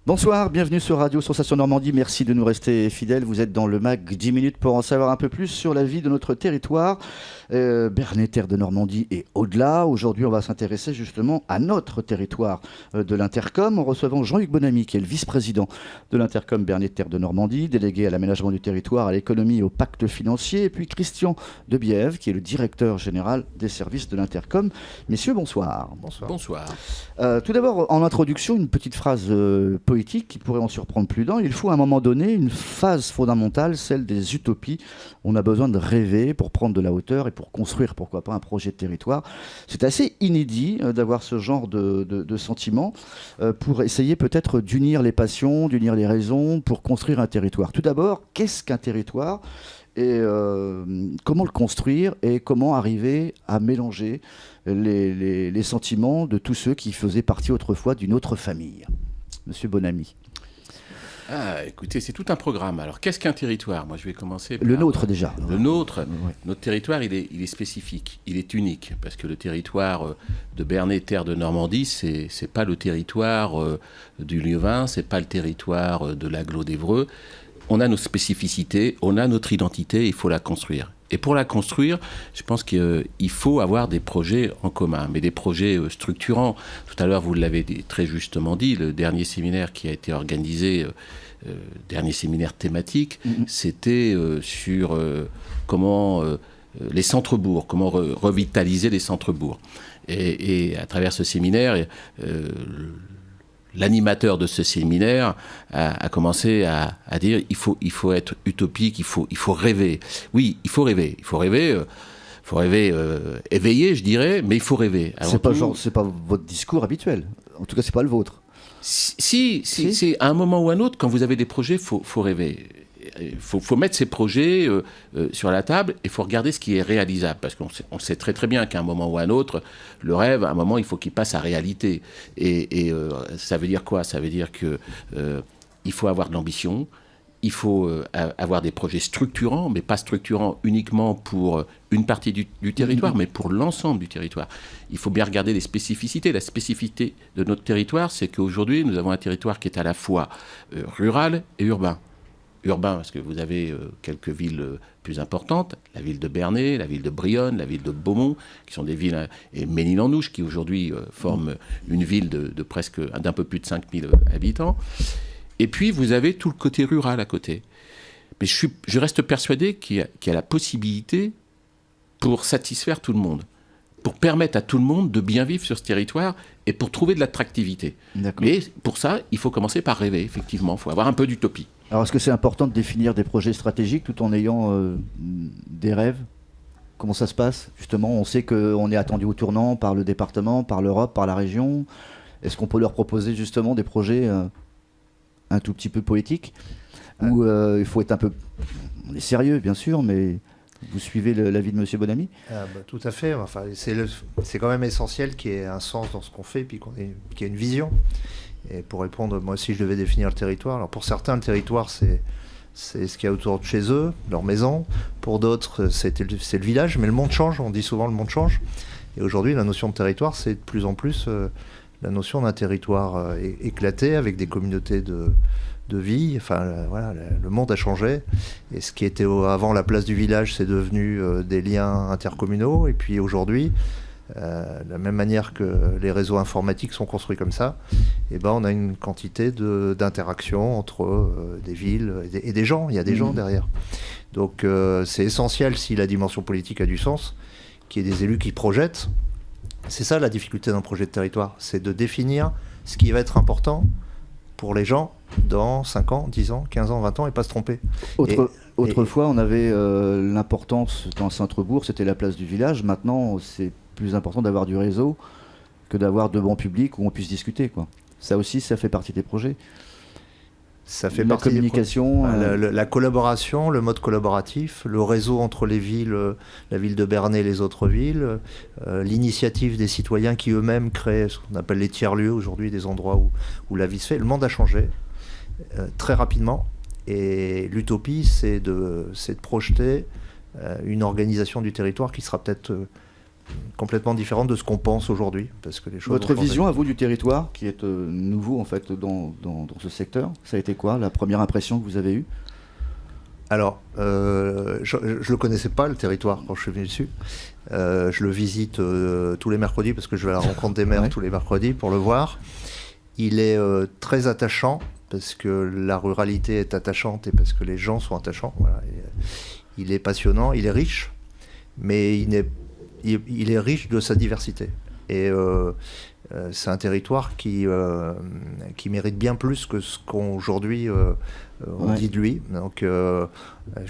Bonsoir, bienvenue sur Radio Sensation Normandie, merci de nous rester fidèles. Vous êtes dans le MAC 10 minutes pour en savoir un peu plus sur la vie de notre territoire, Bernay, terre de Normandie et au-delà. Aujourd'hui, on va s'intéresser justement à notre territoire de l'Intercom en recevant Jean-Hugues Bonamy, qui est le vice-président de l'Intercom Bernay, terre de Normandie, délégué à l'aménagement du territoire, à l'économie et au pacte financier, et puis Christian Debiève, qui est le directeur général des services de l'Intercom. Messieurs, bonsoir. Bonsoir. Bonsoir. Tout d'abord, en introduction, une petite phrase poétique qui pourrait en surprendre plus d'un. Il faut à un moment donné une phase fondamentale, celle des utopies. On a besoin de rêver pour prendre de la hauteur et pour construire, pourquoi pas, un projet de territoire. C'est assez inédit d'avoir ce genre de sentiment pour essayer peut-être d'unir les passions, d'unir les raisons pour construire un territoire. Tout d'abord, qu'est-ce qu'un territoire ? Et comment le construire et comment arriver à mélanger les sentiments de tous ceux qui faisaient partie autrefois d'une autre famille. Monsieur Bonamy. Ah, écoutez, c'est tout un programme. Alors, qu'est-ce qu'un territoire ? Moi, je vais commencer par... Le nôtre, déjà. Le nôtre. Ouais. Notre territoire, il est spécifique. Il est unique. Parce que le territoire de Bernay, terre de Normandie, c'est pas le territoire du Lieuvin, c'est pas le territoire de l'Aglo d'Évreux. On a nos spécificités, on a notre identité, il faut la construire. Et pour la construire, je pense qu'il faut avoir des projets en commun, mais des projets structurants. Tout à l'heure, vous l'avez très justement dit, le dernier séminaire qui a été organisé, dernier séminaire thématique, c'était sur comment les centres-bourgs, comment revitaliser les centres-bourgs. Et à travers ce séminaire, l'animateur de ce séminaire a commencé à dire il faut être utopique, il faut rêver. Oui, il faut rêver. Il faut rêver éveillé, je dirais, mais il faut rêver. C'est pas votre discours habituel. En tout cas, c'est pas le vôtre. Si, c'est à un moment ou à un autre, quand vous avez des projets, faut rêver. Il faut mettre ces projets sur la table et il faut regarder ce qui est réalisable. Parce qu'on sait très très bien qu'à un moment ou à un autre, le rêve, à un moment, il faut qu'il passe à réalité. Et ça veut dire quoi ? Ça veut dire qu'il faut avoir de l'ambition, il faut avoir des projets structurants, mais pas structurants uniquement pour une partie du territoire, mais pour l'ensemble du territoire. Il faut bien regarder les spécificités. La spécificité de notre territoire, c'est qu'aujourd'hui, nous avons un territoire qui est à la fois rural et urbain. Urbain, parce que vous avez quelques villes plus importantes, la ville de Bernay, la ville de Brionne, la ville de Beaumont, qui sont des villes, et Ménil-en-Ouche, qui aujourd'hui forment une ville de presque d'un peu plus de 5000 habitants. Et puis, vous avez tout le côté rural à côté. Mais je reste persuadé qu'il y a la possibilité pour satisfaire tout le monde, pour permettre à tout le monde de bien vivre sur ce territoire et pour trouver de l'attractivité. D'accord. Mais pour ça, il faut commencer par rêver, effectivement. Il faut avoir un peu d'utopie. Alors, est-ce que c'est important de définir des projets stratégiques tout en ayant des rêves ? Comment ça se passe ? Justement, on sait qu'on est attendu au tournant par le département, par l'Europe, par la région. Est-ce qu'on peut leur proposer justement des projets un tout petit peu poétiques où il faut être un peu... On est sérieux, bien sûr, mais... Vous suivez l'avis de M. Bonamy ? Tout à fait. Enfin, c'est quand même essentiel qu'il y ait un sens dans ce qu'on fait, puis qu'il y ait une vision. Et pour répondre, moi, si je devais définir le territoire, alors pour certains, le territoire, c'est ce qu'il y a autour de chez eux, leur maison. Pour d'autres, c'est le village. Mais le monde change. On dit souvent le monde change. Et aujourd'hui, la notion de territoire, c'est de plus en plus la notion d'un territoire éclaté avec des communautés de vie. Enfin, voilà, le monde a changé. Et ce qui était avant la place du village, c'est devenu des liens intercommunaux. Et puis aujourd'hui, de la même manière que les réseaux informatiques sont construits comme ça, et ben on a une quantité d'interactions entre des villes et des gens. Il y a des gens derrière. Donc c'est essentiel, si la dimension politique a du sens, qu'il y ait des élus qui projettent. C'est ça la difficulté d'un projet de territoire, c'est de définir ce qui va être important pour les gens dans 5 ans, 10 ans, 15 ans, 20 ans, et pas se tromper. Autrefois, on avait l'importance dans le centre-bourg, c'était la place du village. Maintenant, c'est plus important d'avoir du réseau que d'avoir de bancs publics où on puisse discuter, quoi. Ça aussi, ça fait partie des projets. Ça fait la communication, la collaboration, le mode collaboratif, le réseau entre les villes, la ville de Bernay et les autres villes, l'initiative des citoyens qui eux-mêmes créent ce qu'on appelle les tiers-lieux aujourd'hui, des endroits où la vie se fait. Le monde a changé très rapidement et l'utopie, c'est de projeter une organisation du territoire qui sera peut-être complètement différente de ce qu'on pense aujourd'hui, parce que les choses. Votre vision à vous du territoire, qui est nouveau en fait dans ce secteur, ça a été quoi la première impression que vous avez eue? Alors, je ne le connaissais pas, le territoire, quand je suis venu dessus. Je le visite tous les mercredis, parce que je vais à la rencontre des maires tous les mercredis pour le voir. Il est très attachant, parce que la ruralité est attachante et parce que les gens sont attachants. Voilà. Il est passionnant, il est riche, mais il est riche de sa diversité. Et c'est un territoire qui mérite bien plus que ce qu'aujourd'hui on dit de lui. Donc je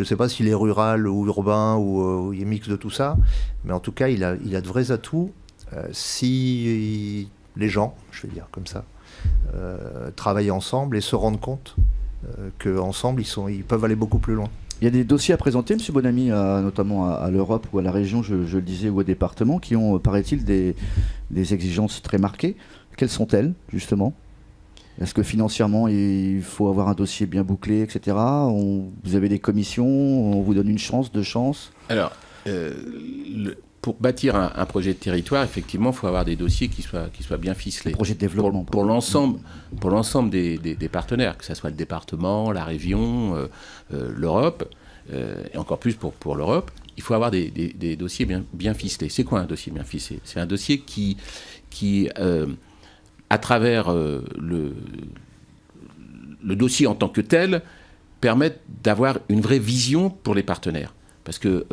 ne sais pas s'il est rural ou urbain ou il est mix de tout ça, mais en tout cas il a de vrais atouts si les gens, je vais dire comme ça, travaillent ensemble et se rendent compte qu'ensemble ils peuvent aller beaucoup plus loin. Il y a des dossiers à présenter, M. Bonamy, notamment à l'Europe ou à la région, je le disais, ou au département, qui ont, paraît-il, des exigences très marquées. Quelles sont-elles, justement? Est-ce que financièrement, il faut avoir un dossier bien bouclé, etc. Vous avez des commissions, on vous donne une chance, deux chances? Alors, pour bâtir un projet de territoire, effectivement, il faut avoir des dossiers qui soient bien ficelés. Un projet de développement. Pour l'ensemble des partenaires, que ce soit le département, la région, l'Europe, et encore plus pour l'Europe, il faut avoir des dossiers bien ficelés. C'est quoi un dossier bien ficelé? C'est un dossier qui à travers le dossier en tant que tel, permettent d'avoir une vraie vision pour les partenaires. Parce que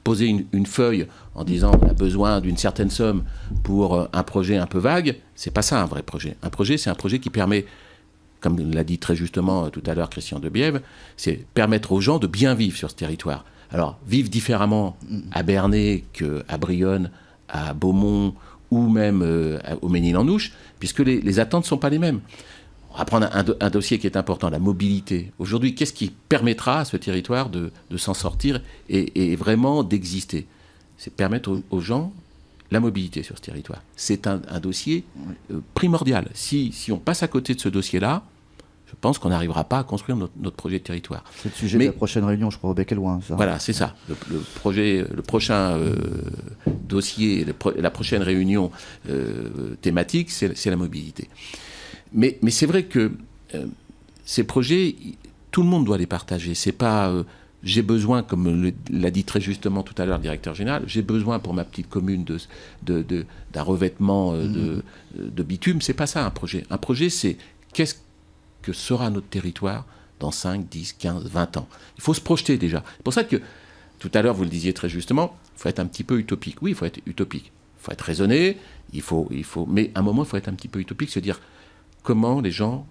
poser une feuille en disant on a besoin d'une certaine somme pour un projet un peu vague, c'est pas ça un vrai projet. Un projet, c'est un projet qui permet, comme l'a dit très justement tout à l'heure Christian Debiève, c'est permettre aux gens de bien vivre sur ce territoire. Alors, vivre différemment à Bernay qu'à Brionne, à Beaumont ou même au Ménil-en-Ouche, puisque les attentes ne sont pas les mêmes. On va prendre un dossier qui est important, la mobilité. Aujourd'hui, qu'est-ce qui permettra à ce territoire de s'en sortir et vraiment d'exister? C'est permettre aux gens la mobilité sur ce territoire. C'est un dossier primordial. Si on passe à côté de ce dossier-là, je pense qu'on n'arrivera pas à construire notre projet de territoire. C'est le sujet de la prochaine réunion, je crois, au Bec et Loin. Ça. Voilà, c'est ça. Le prochain dossier, la prochaine réunion thématique, c'est la mobilité. Mais c'est vrai que ces projets, tout le monde doit les partager. C'est pas j'ai besoin, comme l'a dit très justement tout à l'heure le directeur général, j'ai besoin pour ma petite commune d'un revêtement de bitume. C'est pas ça un projet. Un projet, c'est qu'est-ce que sera notre territoire dans 5, 10, 15, 20 ans. Il faut se projeter déjà. C'est pour ça que tout à l'heure, vous le disiez très justement, il faut être un petit peu utopique. Oui, il faut être utopique. Il faut être raisonné, mais à un moment, il faut être un petit peu utopique, se dire comment les gens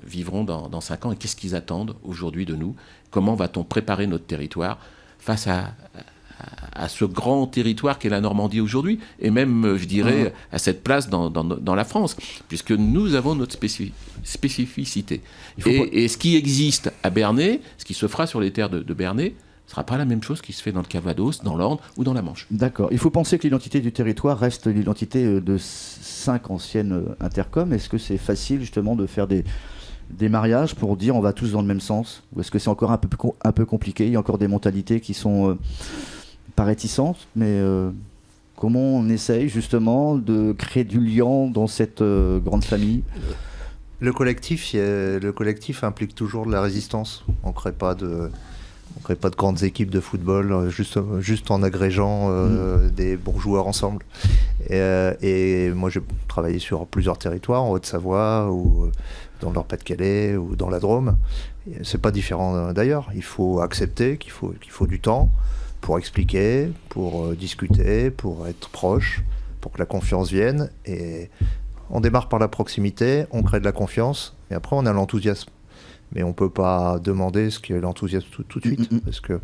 vivront dans 5 ans et qu'est-ce qu'ils attendent aujourd'hui de nous? Comment va-t-on préparer notre territoire face à ce grand territoire qu'est la Normandie aujourd'hui, et même, je dirais, à cette place dans la France, puisque nous avons notre spécificité. Et ce qui existe à Bernay, ce qui se fera sur les terres de Bernay, ne sera pas la même chose qui se fait dans le Calvados, dans l'Orne ou dans la Manche. D'accord. Il faut penser que l'identité du territoire reste l'identité de 5 anciennes intercoms. Est-ce que c'est facile justement de faire des mariages pour dire on va tous dans le même sens? Ou est-ce que c'est encore un peu compliqué? Il y a encore des mentalités qui sont pas réticentes, mais comment on essaye justement de créer du lien dans cette grande famille? Le collectif implique toujours de la résistance. On ne crée pas de grandes équipes de football juste en agrégeant des bons joueurs ensemble. Et moi, j'ai travaillé sur plusieurs territoires, en Haute-Savoie, ou dans le Nord-Pas-de-Calais, ou dans la Drôme. C'est pas différent d'ailleurs. Il faut accepter qu'il faut du temps pour expliquer, pour discuter, pour être proche, pour que la confiance vienne. Et on démarre par la proximité, on crée de la confiance, et après on a l'enthousiasme. Mais on ne peut pas demander ce qu'est l'enthousiasme tout de suite. Parce que,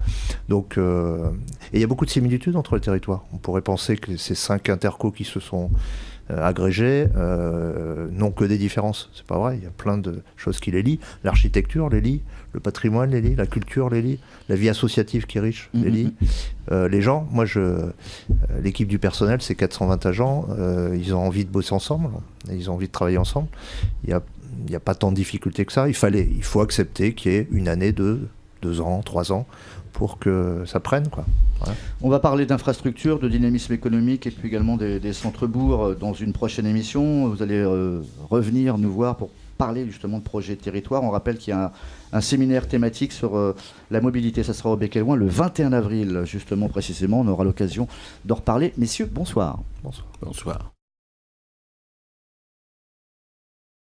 donc, et il y a beaucoup de similitudes entre les territoires. On pourrait penser que ces 5 intercos qui se sont agrégés n'ont que des différences. C'est pas vrai, il y a plein de choses qui les lient. L'architecture les lie, le patrimoine les lie, la culture les lie, la vie associative qui est riche les lie. Les gens, l'équipe du personnel, c'est 420 agents, ils ont envie de bosser ensemble, ils ont envie de travailler ensemble. Il n'y a pas tant de difficultés que ça. Il faut accepter qu'il y ait une année, 2 ans, 3 ans, pour que ça prenne, quoi. Ouais. On va parler d'infrastructures, de dynamisme économique et puis également des centres-bourgs dans une prochaine émission. Vous allez revenir nous voir pour parler justement de projet de territoire. On rappelle qu'il y a un séminaire thématique sur la mobilité. Ça sera au Bec et Loing le 21 avril, justement, précisément. On aura l'occasion d'en reparler. Messieurs, bonsoir. Bonsoir. Bonsoir.